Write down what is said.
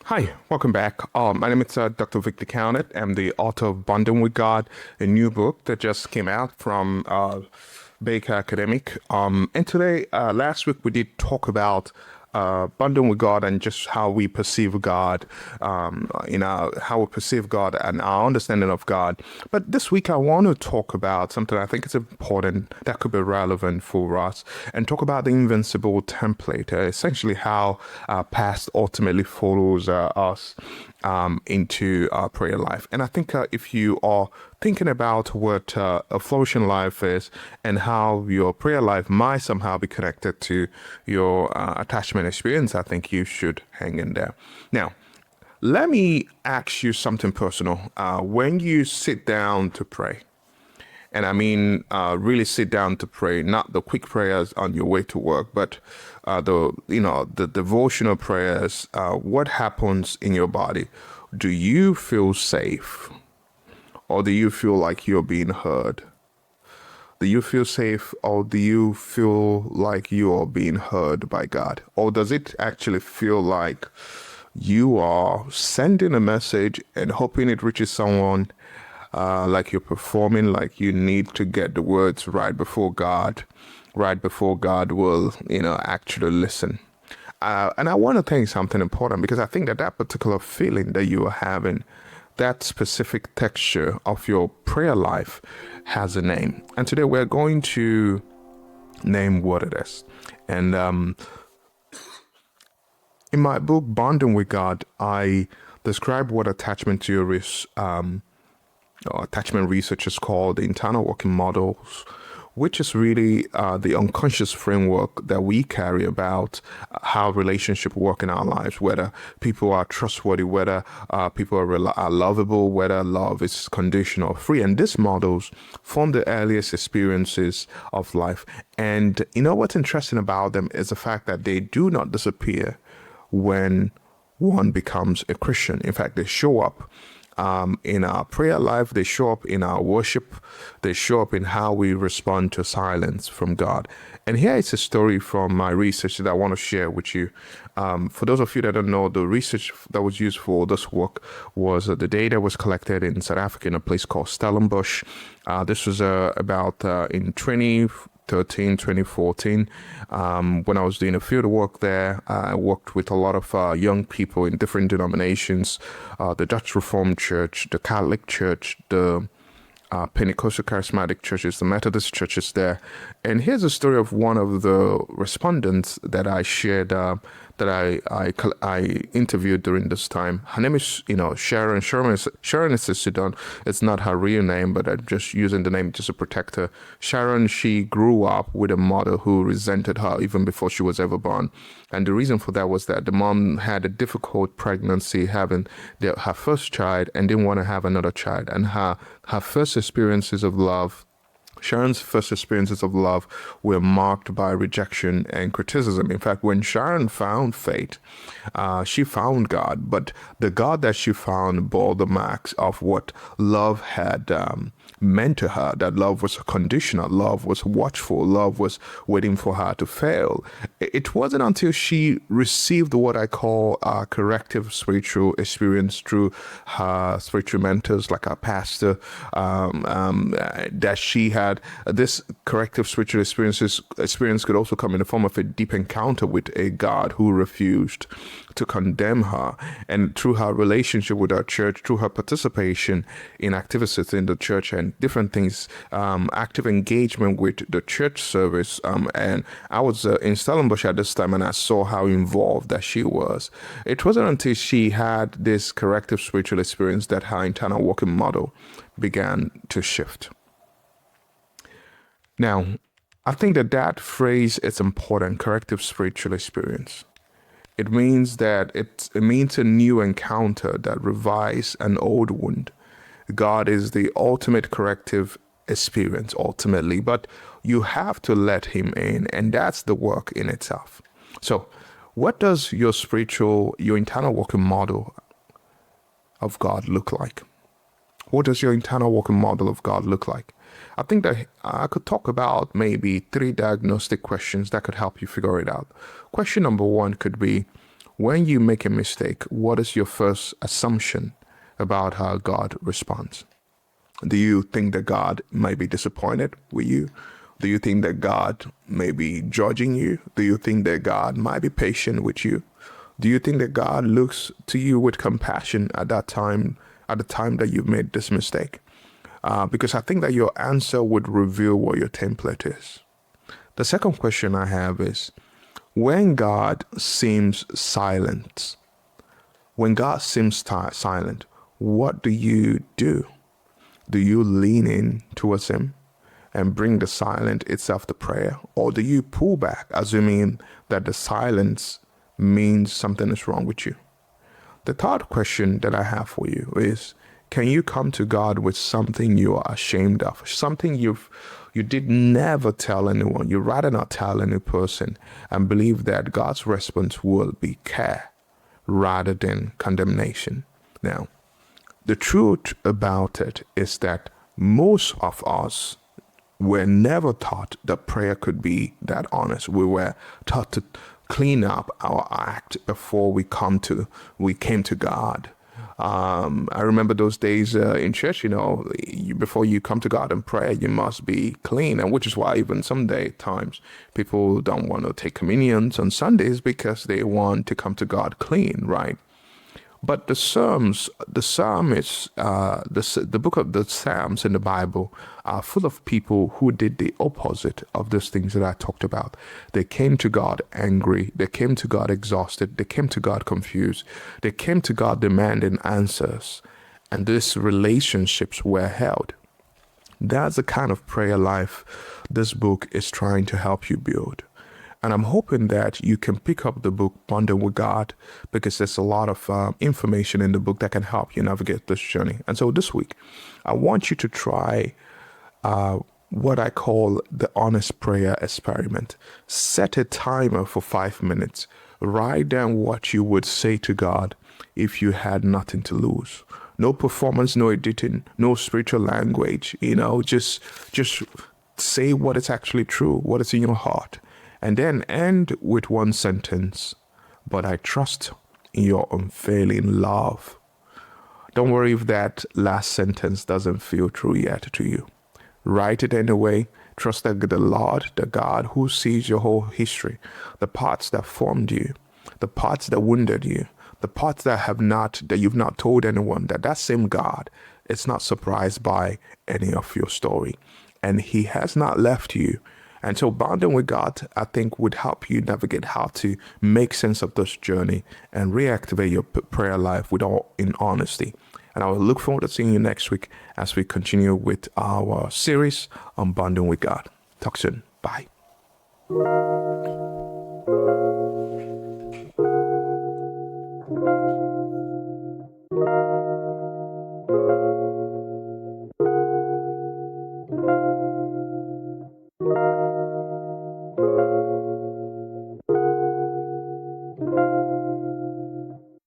Hi, welcome back. My name is Dr. Victor Count. I'm the author of Bonding with God, a new book that just came out from Baker Academic. And today, last week, we did talk about bonding with God and just how we perceive God, how we perceive God and our understanding of God. But this week, I want to talk about something I think is important that could be relevant for us and talk about the invincible template, essentially how our past ultimately follows us into our prayer life. And I think if you are thinking about what a flourishing life is and how your prayer life might somehow be connected to your attachment experience, I think you should hang in there. Now, let me ask you something personal. When you sit down to pray, and I mean, really sit down to pray, not the quick prayers on your way to work, but the devotional prayers. What happens in your body? Do you feel safe, or do you feel like you're being heard? Do you feel safe, or do you feel like you are being heard by God? Or does it actually feel like you are sending a message and hoping it reaches someone, like you're performing, like you need to get the words right before God will, actually listen? And I want to tell you something important, because I think that that particular feeling that you are having, that specific texture of your prayer life, has a name. And today we're going to name what it is. And in my book, Bonding with God, I describe what attachment theories or attachment researchers call the internal working models, which is really the unconscious framework that we carry about how relationships work in our lives, whether people are trustworthy, whether people are lovable, whether love is conditional or free. And these models form the earliest experiences of life. And you know what's interesting about them is the fact that they do not disappear when one becomes a Christian. In fact, they show up in our prayer life, they show up in our worship, they show up in how we respond to silence from God. And here is a story from my research that I want to share with you. For those of you that don't know, the research that was used for this work was the data was collected in South Africa in a place called Stellenbosch. This was about in 2014, when I was doing a field work there. I worked with a lot of young people in different denominations, the Dutch Reformed Church, the Catholic Church, the Pentecostal Charismatic churches, the Methodist churches there. And here's a story of one of the respondents that I shared, I interviewed during this time. Her name is, Sharon. Sharon is a Sudan. It's not her real name, but I'm just using the name just to protect her. Sharon, she grew up with a mother who resented her even before she was ever born. And the reason for that was that the mom had a difficult pregnancy, having her first child, and didn't want to have another child. And her first experiences of love, Sharon's first experiences of love, were marked by rejection and criticism. In fact, when Sharon found faith, she found God, but the God that she found bore the marks of what love had meant to her. That love was conditional, love was watchful, love was waiting for her to fail. It wasn't until she received what I call a corrective spiritual experience through her spiritual mentors, like our pastor, that she had this corrective spiritual experience could also come in the form of a deep encounter with a God who refused to condemn her. And through her relationship with our church, through her participation in activities in the church and different things, active engagement with the church service. And I was in Stellenbosch at this time, and I saw how involved that she was. It wasn't until she had this corrective spiritual experience that her internal working model began to shift. Now, I think that phrase is important, corrective spiritual experience. It means that it means a new encounter that revives an old wound. God is the ultimate corrective experience, ultimately, but you have to let him in, and that's the work in itself. So, what does your internal working model of God look like? What does your internal working model of God look like? I think that I could talk about maybe 3 diagnostic questions that could help you figure it out. Question number 1 could be, When you make a mistake, what is your first assumption about how God responds? Do you think that God may be disappointed with you? Do you think that God may be judging you? Do you think that God might be patient with you? Do you think that God looks to you with compassion at the time that you've made this mistake? Because I think that your answer would reveal what your template is. The second question I have is, when God seems silent, what do you do? Do you lean in towards him and bring the silence itself to prayer? Or do you pull back, assuming that the silence means something is wrong with you? The third question that I have for you is, can you come to God with something you are ashamed of? Something you did never tell anyone. You rather not tell any person, and believe that God's response will be care rather than condemnation. Now, the truth about it is that most of us were never taught that prayer could be that honest. We were taught to clean up our act before we came to God. I remember those days in church, before you come to God in prayer, you must be clean. And which is why even times people don't want to take communions on Sundays, because they want to come to God clean, right? But the book of the Psalms in the Bible are full of people who did the opposite of these things that I talked about. They came to God angry. They came to God exhausted. They came to God confused. They came to God demanding answers. And these relationships were held. That's the kind of prayer life this book is trying to help you build. And I'm hoping that you can pick up the book, Bonding with God, because there's a lot of information in the book that can help you navigate this journey. And so this week, I want you to try what I call the honest prayer experiment. Set a timer for 5 minutes. Write down what you would say to God if you had nothing to lose. No performance, no editing, no spiritual language. Just say what is actually true, what is in your heart. And then end with one sentence: but I trust in your unfailing love. Don't worry if that last sentence doesn't feel true yet to you. Write it anyway. Trust that the Lord, the God who sees your whole history, the parts that formed you, the parts that wounded you, the parts that you've not told anyone, that same God is not surprised by any of your story. And he has not left you. And so bonding with God, I think, would help you navigate how to make sense of this journey and reactivate your prayer life in honesty. And I will look forward to seeing you next week as we continue with our series on bonding with God. Talk soon. Bye.